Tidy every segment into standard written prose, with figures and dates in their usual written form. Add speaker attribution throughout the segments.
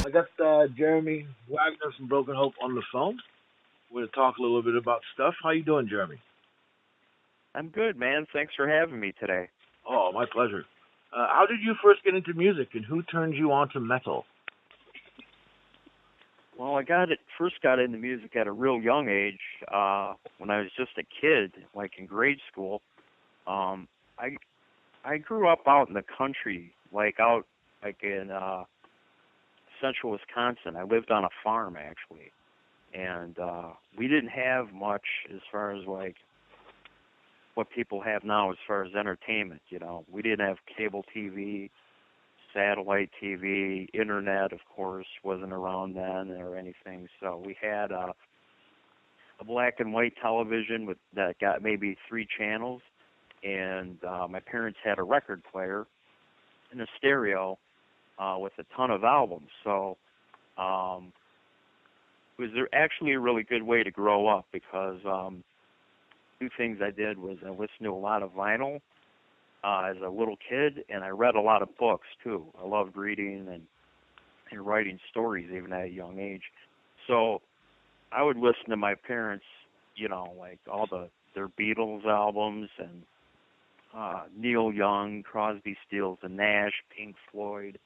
Speaker 1: I got Jeremy Wagner from Broken Hope on the phone. We're going to talk a little bit about stuff. How you doing, Jeremy?
Speaker 2: I'm good, man. Thanks for having me today.
Speaker 1: Oh, my pleasure. How did you first get into music, and who turned you on to metal?
Speaker 2: Well, first got into music at a real young age, when I was just a kid, like in grade school. I grew up out in the country, like in central Wisconsin. I lived on a farm actually, and we didn't have much as far as like what people have now as far as entertainment. We didn't have cable TV, satellite TV, internet, of course, wasn't around then or anything. So we had a black and white television that got maybe 3 channels, and my parents had a record player and a stereo with a ton of albums. So it was actually a really good way to grow up because 2 things I did was I listened to a lot of vinyl as a little kid, and I read a lot of books too. I loved reading and writing stories even at a young age. So I would listen to my parents, like all their Beatles albums and Neil Young, Crosby, Stills and Nash, Pink Floyd,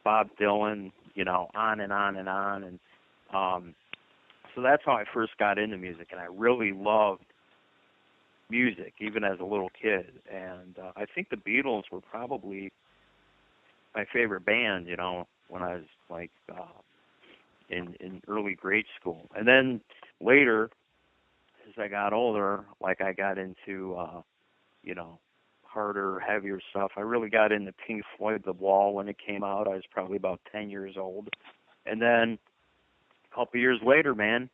Speaker 2: Bob Dylan, on and on and on. And so that's how I first got into music, and I really loved music, even as a little kid. And I think the Beatles were probably my favorite band, when I was like in early grade school. And then later, as I got older, like I got into, harder, heavier stuff. I really got into Pink Floyd, The Wall, when it came out. I was probably about 10 years old. And then a couple years later, man,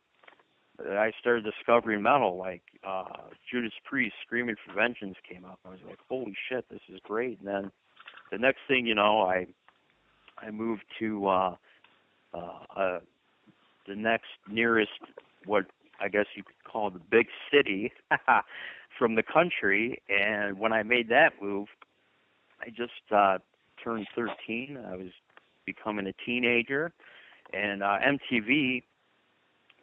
Speaker 2: I started discovering metal, like Judas Priest, Screaming for Vengeance came up. I was like, holy shit, this is great. And then the next thing I moved to the next nearest, what I guess you could call the big city from the country. And when I made that move, I just turned 13. I was becoming a teenager, and MTV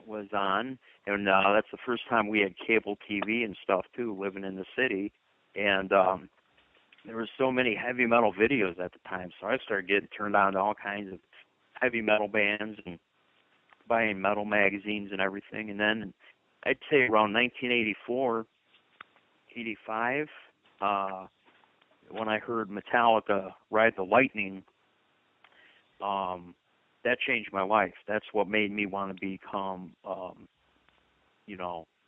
Speaker 2: was on, and that's the first time we had cable TV and stuff too, living in the city. And there were so many heavy metal videos at the time, so I started getting turned on to all kinds of heavy metal bands and buying metal magazines and everything. And then I'd say around 1984, 85, when I heard Metallica Ride the Lightning, that changed my life. That's what made me want to become, a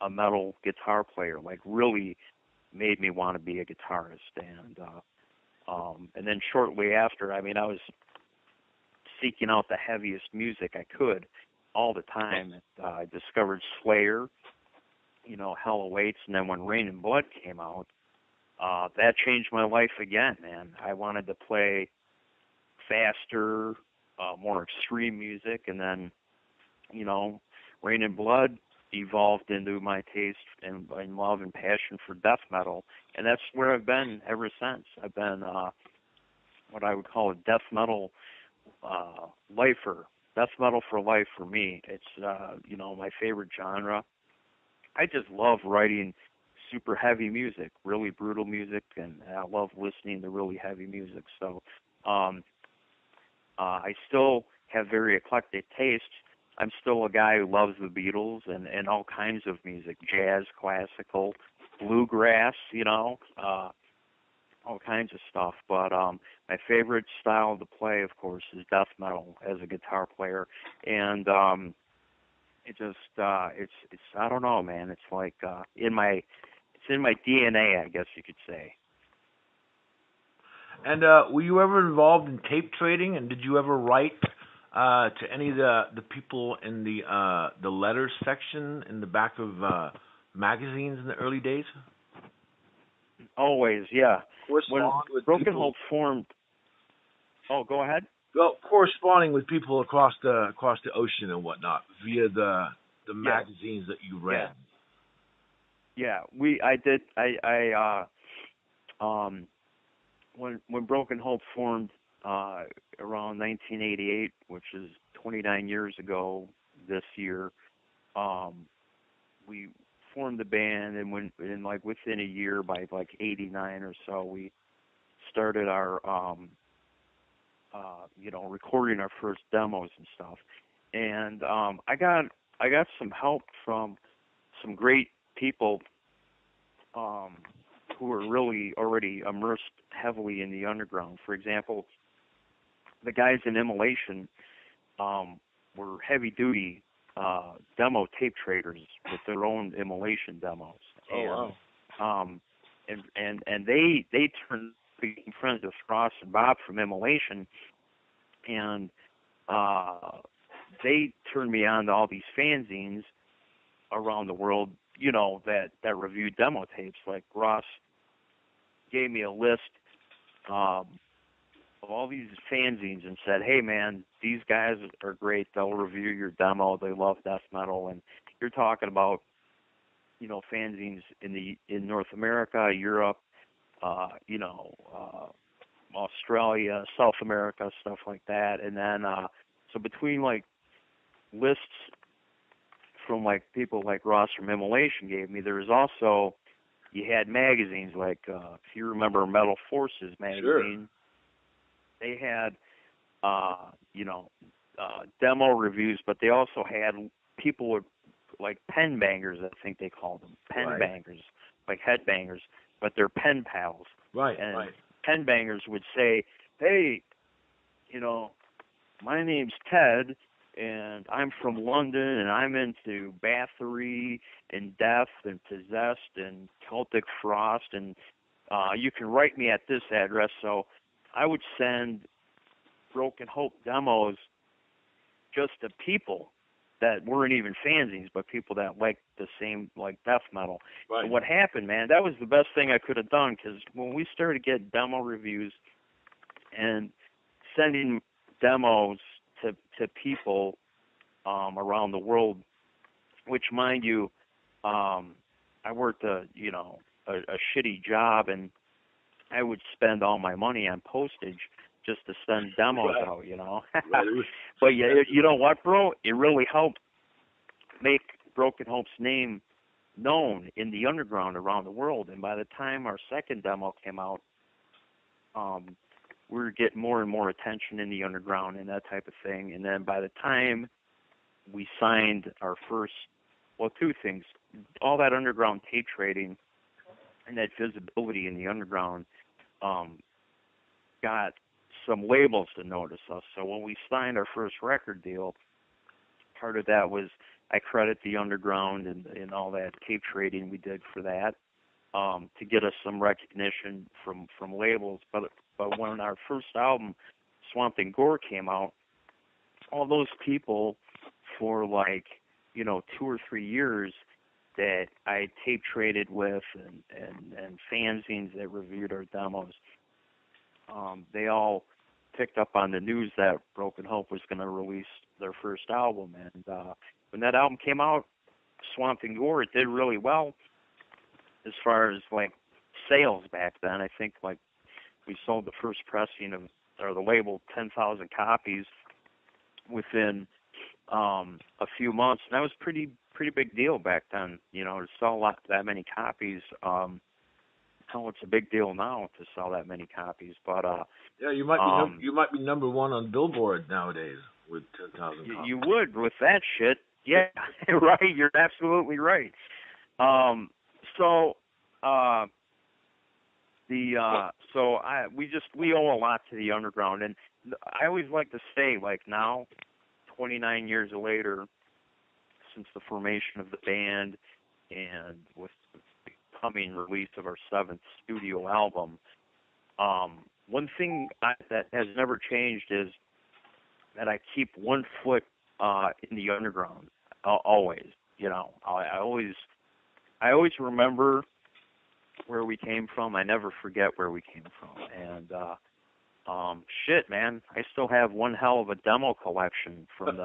Speaker 2: metal guitar player. Like really made me want to be a guitarist. And then shortly after, I was seeking out the heaviest music I could all the time. I discovered Slayer, Hell Awaits, and then when Rain and Blood came out, that changed my life again, man. I wanted to play faster, more extreme music, and then, Rain and Blood evolved into my taste and love and passion for death metal, and that's where I've been ever since. I've been what I would call a death metal lifer. Death metal for life for me. It's my favorite genre. I just love writing super heavy music, really brutal music, and I love listening to really heavy music. So I still have very eclectic tastes. I'm still a guy who loves the Beatles and all kinds of music, jazz, classical, bluegrass, all kinds of stuff. But my favorite style to play, of course, is death metal as a guitar player. And it's I don't know, man. It's like in my DNA, I guess you could say.
Speaker 1: And were you ever involved in tape trading? And did you ever write to any of the people in the letters section in the back of magazines in the early days?
Speaker 2: Always, yeah. When Broken
Speaker 1: people,
Speaker 2: Hope formed. Oh, go ahead.
Speaker 1: Well, corresponding with people across the ocean and whatnot via the magazines that you read.
Speaker 2: Yeah, I did. When Broken Hope formed, around 1988, which is 29 years ago this year. We formed the band, and within a year, by like 89 or so, we started our recording our first demos and stuff. And I got some help from some great people who are really already immersed heavily in the underground. For example, the guys in Immolation were heavy-duty demo tape traders with their own Immolation demos.
Speaker 1: Oh,
Speaker 2: wow. And they turned being friends with Ross and Bob from Immolation, and they turned me on to all these fanzines around the world, that reviewed demo tapes. Like Ross gave me a list of all these fanzines and said, "Hey man, these guys are great. They'll review your demo. They love death metal." And you're talking about, fanzines in North America, Europe, Australia, South America, stuff like that. And then so between like lists from like people like Ross from Immolation gave me, there was also, you had magazines like if you remember Metal Forces magazine.
Speaker 1: Sure.
Speaker 2: They had demo reviews, but they also had people with like pen bangers, I think they called them, pen bangers, like headbangers, but they're pen pals.
Speaker 1: Right.
Speaker 2: And
Speaker 1: right.
Speaker 2: pen bangers would say, "Hey, my name's Ted, and I'm from London, and I'm into Bathory and Death and Possessed and Celtic Frost, and you can write me at this address." So I would send Broken Hope demos just to people that weren't even fanzines, but people that liked the same, like, death metal.
Speaker 1: Right.
Speaker 2: And what happened, man, that was the best thing I could have done, because when we started getting demo reviews and sending demos to people around the world, which, mind you, I worked a shitty job, and I would spend all my money on postage just to send demos out,
Speaker 1: Right.
Speaker 2: But you know what, bro? It really helped make Broken Hope's name known in the underground around the world. And by the time our second demo came out, we were getting more and more attention in the underground and that type of thing. And then by the time we signed our first, two things, all that underground tape trading and that visibility in the underground got some labels to notice us. So when we signed our first record deal, part of that was, I credit the underground and all that tape trading we did for that, to get us some recognition from labels. But when our first album, Swamp and Gore, came out, all those people for 2 or 3 years that I tape traded with and fanzines that reviewed our demos, they all picked up on the news that Broken Hope was going to release their first album. And when that album came out, Swamp and Gore, it did really well as far as sales back then. I think we sold the first pressing or the label 10,000 copies within a few months, and that was pretty big deal back then. To sell that many copies. Hell, it's a big deal now to sell that many copies. But
Speaker 1: yeah, you might be number one on Billboard nowadays with 10,000 copies.
Speaker 2: You would with that shit. Yeah, right. You're absolutely right. We owe a lot to the underground, and I always like to say, now, 29 years later, since the formation of the band, and with the coming release of our 7th studio album, one thing that has never changed is that I keep one foot in the underground, always. I always remember where we came from. I never forget where we came from. And shit, man, I still have one hell of a demo collection from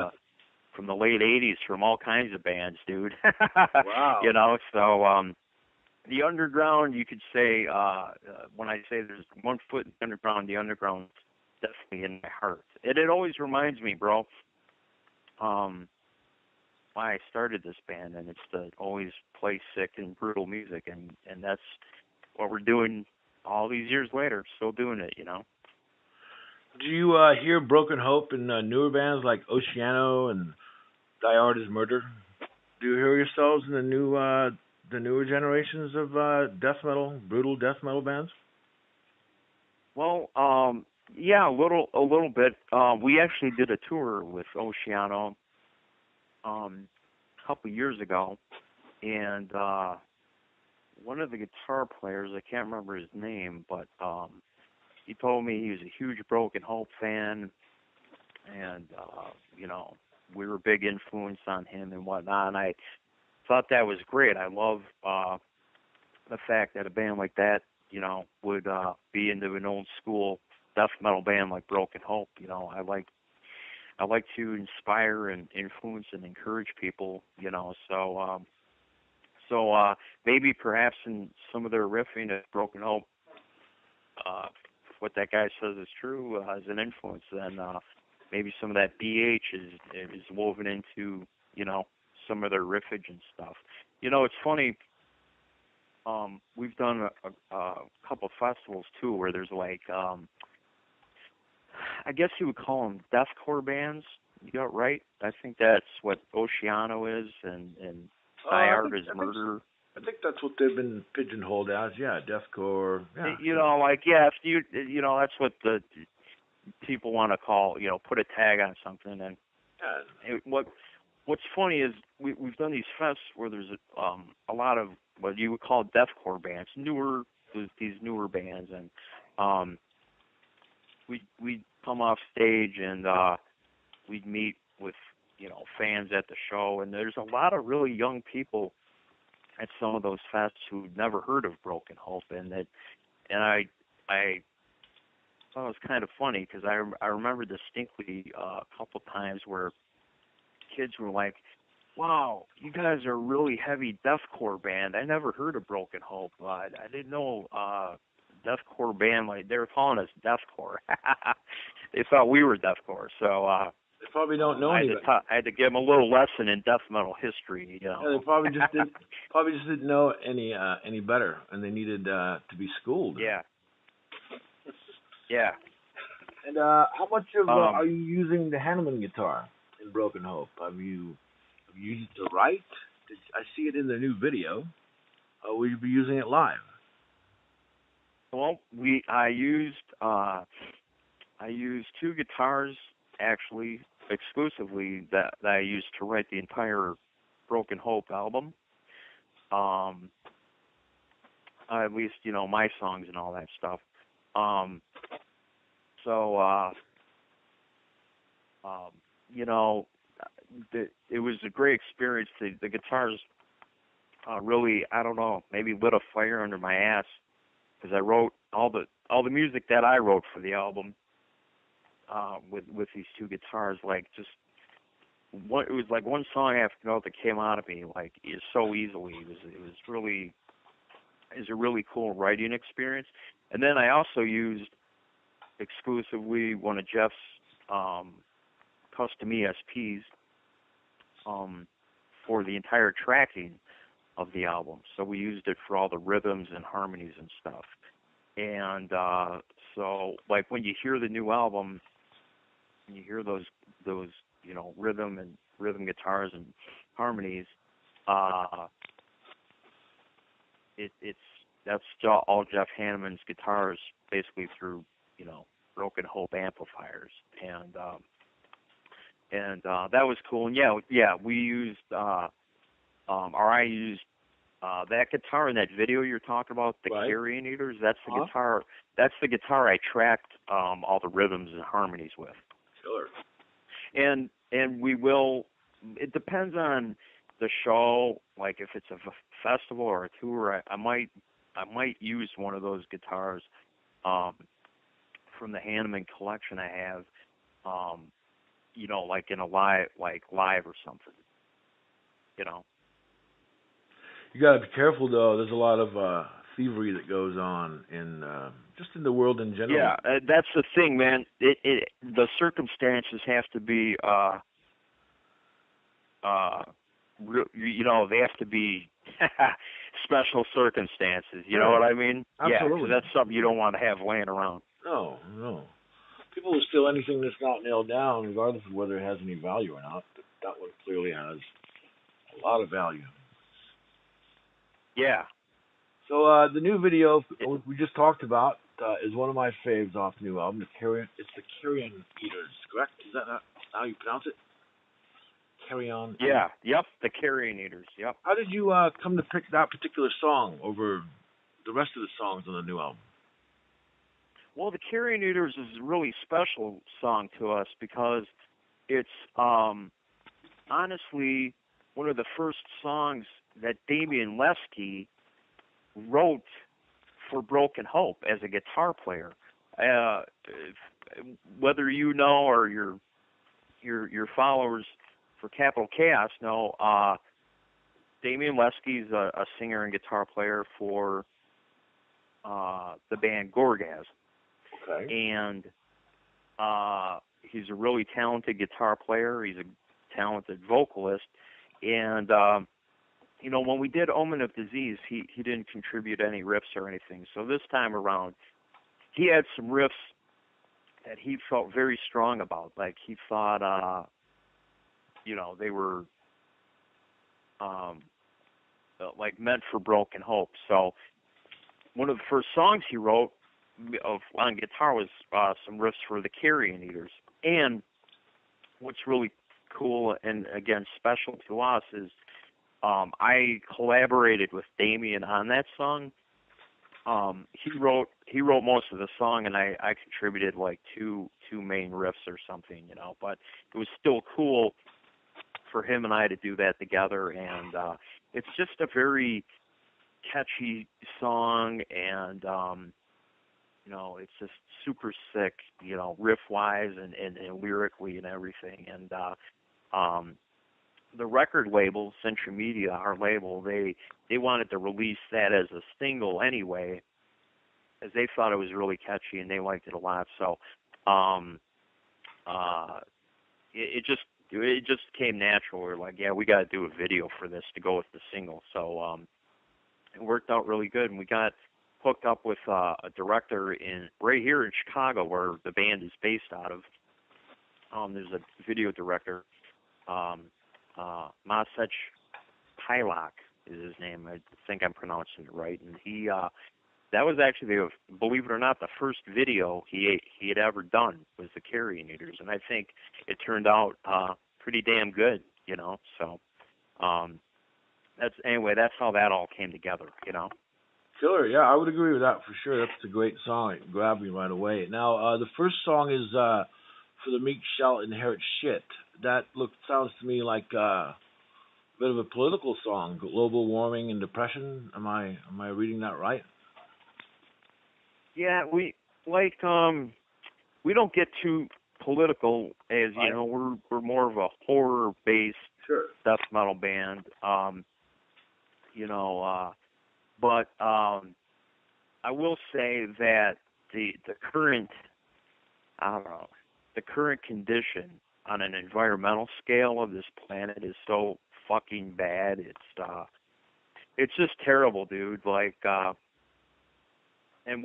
Speaker 2: the late 80s from all kinds of bands, dude.
Speaker 1: Wow.
Speaker 2: So the underground, you could say, when I say there's one foot in the underground definitely in my heart. And it always reminds me, bro, why I started this band, and it's to always play sick and brutal music, and that's what we're doing all these years later, still doing it, you know.
Speaker 1: Do you hear Broken Hope in newer bands like Oceano and Die Hard is Murder? Do you hear yourselves in the newer generations of death metal, brutal death metal bands?
Speaker 2: Well, yeah, a little bit. We actually did a tour with Oceano a couple years ago, and one of the guitar players, I can't remember his name, but he told me he was a huge Broken Hope fan, and you know, we were a big influence on him and whatnot. And I thought that was great. I love the fact that a band like that, you know, would be into an old school death metal band like Broken Hope. You know, I like to inspire and influence and encourage people. You know, so maybe perhaps in some of their riffing at Broken Hope, what that guy says is true as an influence. Then maybe some of that BH is woven into, you know, some of their riffage and stuff. You know, it's funny. We've done a couple of festivals too, where there's like, I guess you would call them deathcore bands. You got it right. I think that's what Oceano is, and Die Hard is Murder.
Speaker 1: I think that's what they've been pigeonholed as. Yeah, deathcore. Yeah.
Speaker 2: You know, like if you know, that's what the people want to call, you know, put a tag on something. And what's funny is we've done these fests where there's a lot of what you would call deathcore bands, these newer bands, and we'd come off stage and we'd meet with, you know, fans at the show, and there's a lot of really young people at some of those fests who'd never heard of Broken Hope, and I thought it was kind of funny because I remember distinctly a couple times where kids were like, "Wow, you guys are a really heavy deathcore band. I never heard of Broken Hope. I didn't know deathcore band, like they were calling us deathcore." They thought we were deathcore, so
Speaker 1: they probably don't know anything.
Speaker 2: I had to give them a little lesson in death metal history. You know,
Speaker 1: yeah, they probably just didn't know any better, and they needed to be schooled.
Speaker 2: Yeah. Yeah.
Speaker 1: And how much of are you using the Hanneman guitar in Broken Hope? Have you used it to write? I see it in the new video. Will you be using it live?
Speaker 2: Well, I used two guitars actually exclusively that I used to write the entire Broken Hope album. At least, you know, my songs and all that stuff. You know, it was a great experience. The guitars really, I don't know, maybe lit a fire under my ass, because I wrote all the music that I wrote for the album with these two guitars. Like, just it was like one song after another that came out of me like so easily. It was a really cool writing experience. And then I also used exclusively one of Jeff's custom ESPs for the entire tracking of the album. So we used it for all the rhythms and harmonies and stuff. And so, like, when you hear the new album, and you hear those you know, rhythm guitars and harmonies, that's all Jeff Hanneman's guitars, basically through, you know, Broken Hope amplifiers, and that was cool. And yeah, we used or I used that guitar in that video you're talking about, the
Speaker 1: right.
Speaker 2: Carrion Eaters. That's the guitar. That's the guitar I tracked all the rhythms and harmonies with.
Speaker 1: Sure.
Speaker 2: And we will. It depends on the show. Like if it's a festival or a tour, I might use one of those guitars from the Hanneman collection I have. You know, like in a live or something. You know.
Speaker 1: You got to be careful though. There's a lot of thievery that goes on in just in the world in general.
Speaker 2: Yeah, that's the thing, man. The circumstances have to be, they have to be special circumstances. You know what I mean?
Speaker 1: Absolutely.
Speaker 2: Yeah, because that's something you don't want to have laying around.
Speaker 1: No. People will steal anything that's not nailed down, regardless of whether it has any value or not. But that one clearly has a lot of value.
Speaker 2: Yeah.
Speaker 1: So the new video we just talked about is one of my faves off the new album. It's the Carrion Eaters, correct? Is that not how you pronounce it? Carrion.
Speaker 2: Yeah. Yep. The Carrion Eaters. Yep.
Speaker 1: How did you come to pick that particular song over the rest of the songs on the new album?
Speaker 2: Well, the Carrion Eaters is a really special song to us because it's honestly one of the first songs that Damian Leskey wrote for Broken Hope as a guitar player. Whether you know or your followers for Capital Chaos know, Damian Leskey's a singer and guitar player for the band Gorgasm.
Speaker 1: Okay.
Speaker 2: And he's a really talented guitar player. He's a talented vocalist. And, when we did Omen of Disease, he didn't contribute any riffs or anything. So this time around, he had some riffs that he felt very strong about. Like he thought, they were like meant for Broken Hope. So one of the first songs he wrote on guitar was some riffs for the Carrion Eaters. And what's really cool and again special to us is I collaborated with Damian on that song. He wrote most of the song, and I contributed like two main riffs or something, But it was still cool for him and I to do that together, and it's just a very catchy song, and it's just super sick, riff-wise and lyrically and everything. And the record label, Century Media, our label, they wanted to release that as a single anyway, as they thought it was really catchy and they liked it a lot. So it just came natural. We're like, yeah, we got to do a video for this to go with the single. So it worked out really good, and we got hooked up with a director right here in Chicago, where the band is based out of. There's a video director, Maciej Pieloch is his name. I think I'm pronouncing it right. And he, that was actually, believe it or not, the first video he had ever done was the Carrion Eaters, and I think it turned out pretty damn good, So that's how that all came together,
Speaker 1: Killer, yeah, I would agree with that for sure. That's a great song. It grabbed me right away. Now, the first song is For the Meek Shall Inherit Shit. That sounds to me like a bit of a political song, global warming and depression. Am I reading that right?
Speaker 2: Yeah, we don't get too political, as we're more of a horror-based death metal band. But I will say that the current condition on an environmental scale of this planet is so fucking bad. It's just terrible, dude. Like, and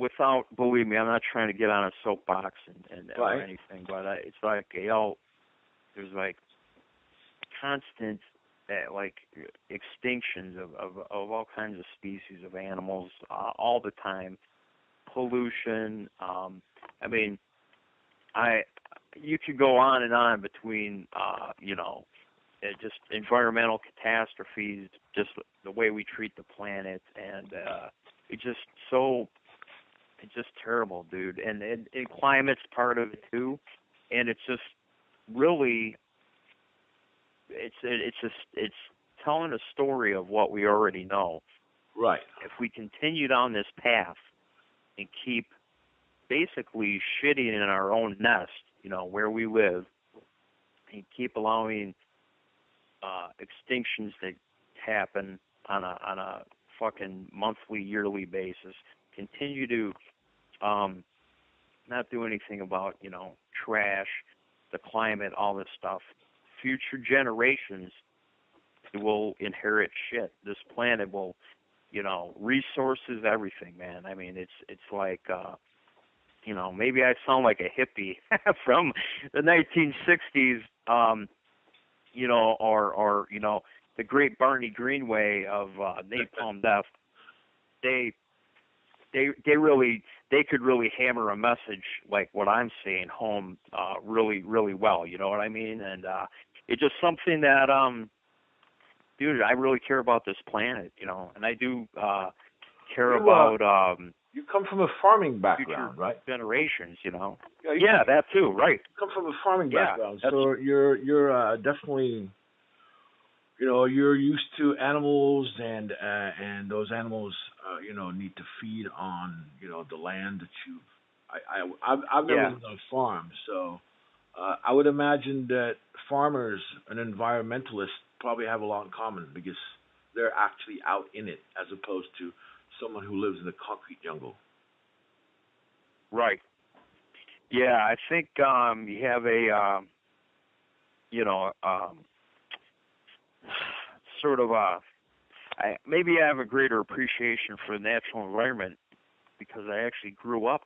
Speaker 2: believe me, I'm not trying to get on a soapbox and or anything, but it's like, there's like constant extinctions of all kinds of species of animals all the time. Pollution. You could go on and on between just environmental catastrophes, just the way we treat the planet, and it's just terrible, dude. And climate's part of it too, and it's just really. It's telling a story of what we already know.
Speaker 1: Right.
Speaker 2: If we continue down this path and keep basically shitting in our own nest, where we live, and keep allowing extinctions to happen on a fucking monthly, yearly basis. Continue to not do anything about, trash, the climate, all this stuff. Future generations will inherit shit. This planet will, resources, everything, man. I mean, it's like, maybe I sound like a hippie from the 1960s, or the great Barney Greenway of Napalm Death. They could really hammer a message like what I'm saying home really, really well. You know what I mean? And it's just something that, dude, I really care about this planet, and I do care about
Speaker 1: you come from a farming background,
Speaker 2: future
Speaker 1: right?
Speaker 2: generations,
Speaker 1: Yeah,
Speaker 2: that too, right.
Speaker 1: You come from a farming background,
Speaker 2: that's,
Speaker 1: so you're definitely, you're used to animals, and those animals, need to feed on, the land that you. I've never lived on a farm, so I would imagine that farmers and environmentalists probably have a lot in common because they're actually out in it as opposed to someone who lives in the concrete jungle.
Speaker 2: Right. Yeah, I think you have a, sort of maybe I have a greater appreciation for the natural environment because I actually grew up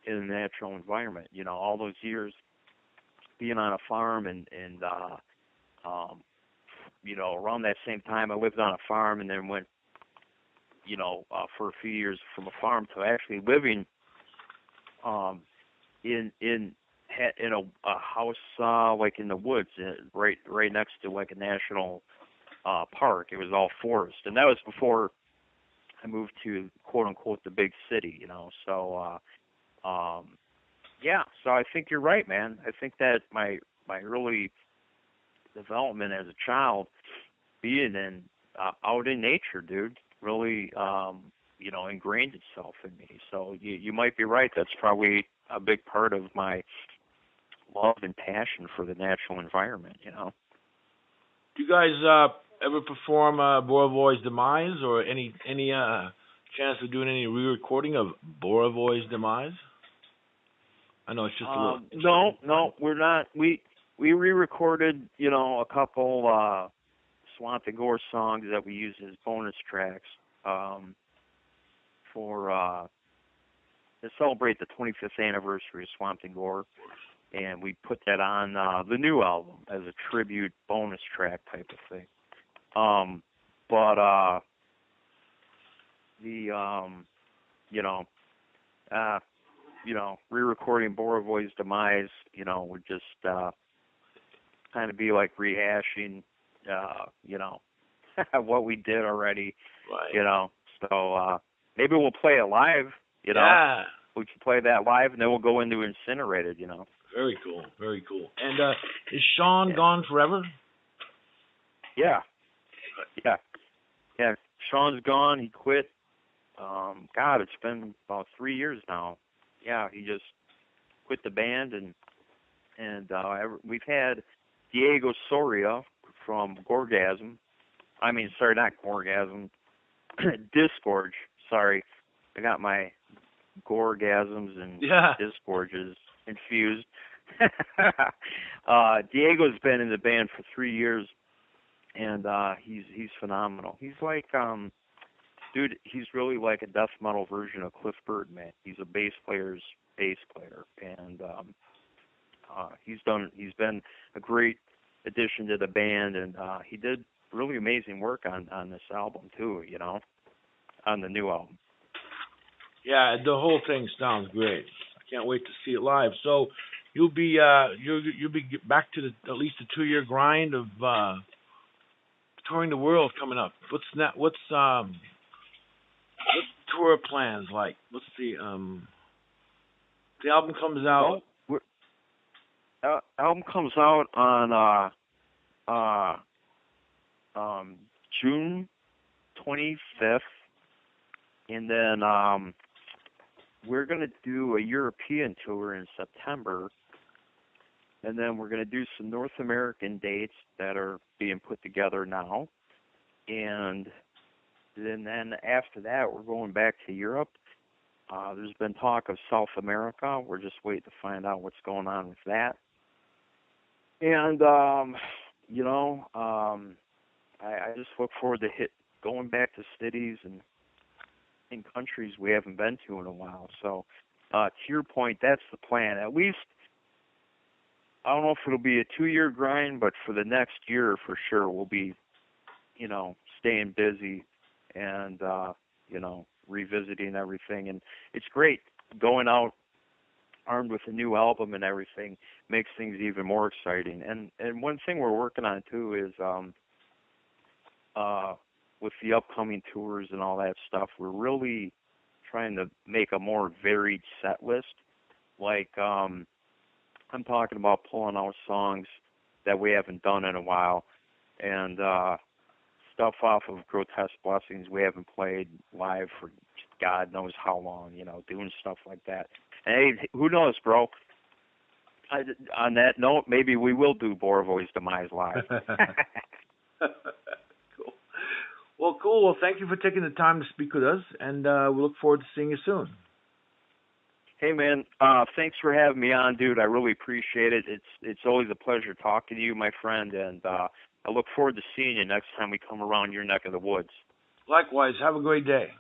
Speaker 2: in a natural environment. All those years being on a farm and around that same time I lived on a farm and then went, for a few years from a farm to actually living in a house like in the woods, right next to like a national park. It was all forest, and that was before I moved to quote unquote the big city. So yeah. So I think you're right, man. I think that my early development as a child, being out in nature, dude, really ingrained itself in me. So you might be right. That's probably a big part of my love and passion for the natural environment.
Speaker 1: Do you guys ever perform Borovoy's Demise, or any chance of doing any re-recording of Borovoy's Demise? I know it's just a little.
Speaker 2: No, we're not. We re-recorded, a couple Swamp and Gore songs that we used as bonus tracks for to celebrate the 25th anniversary of Swamp and Gore, and we put that on the new album as a tribute bonus track type of thing. But re-recording Borovoy's Demise, would just kind of be like rehashing, what we did already,
Speaker 1: right.
Speaker 2: So maybe we'll play it live,
Speaker 1: Yeah.
Speaker 2: We can play that live, and then we'll go into Incinerated,
Speaker 1: Very cool, very cool. And is Sean gone forever?
Speaker 2: Yeah. Sean's gone. He quit. God, it's been about 3 years now. Yeah, he just quit the band, and we've had Diego Soria from Gorgasm. I mean, sorry, not Gorgasm. Disgorge. Sorry, I got my Gorgasms and Disgorges infused. Diego's been in the band for 3 years, and he's phenomenal. He's like, dude, he's really like a death metal version of Cliff Burton, man. He's a bass player's bass player, and he's been a great addition to the band, and he did really amazing work on this album too, on the new album.
Speaker 1: Yeah, the whole thing sounds great. I can't wait to see it live. So you'll be back to at least a 2-year grind of touring the world coming up. What's tour plans like? What's the album comes out?
Speaker 2: Well, album comes out on June 25th, and then we're going to do a European tour in September, and then we're going to do some North American dates that are being put together now, and And then after that, we're going back to Europe. There's been talk of South America. We're just waiting to find out what's going on with that. And, I just look forward to going back to cities and in countries we haven't been to in a while. So, to your point, that's the plan. At least, I don't know if it'll be a 2-year grind, but for the next year, for sure, we'll be, staying busy and, revisiting everything. And it's great going out armed with a new album and everything makes things even more exciting. And one thing we're working on too is with the upcoming tours and all that stuff, we're really trying to make a more varied set list. Like I'm talking about pulling out songs that we haven't done in a while, and stuff off of Grotesque Blessings we haven't played live for God knows how long, doing stuff like that. And hey, who knows, bro? On that note, maybe we will do Borovoy's Demise live.
Speaker 1: Cool. Well, cool. Well, thank you for taking the time to speak with us, and we look forward to seeing you soon.
Speaker 2: Hey, man, thanks for having me on, dude. I really appreciate it. It's always a pleasure talking to you, my friend, and I look forward to seeing you next time we come around your neck of the woods.
Speaker 1: Likewise. Have a great day.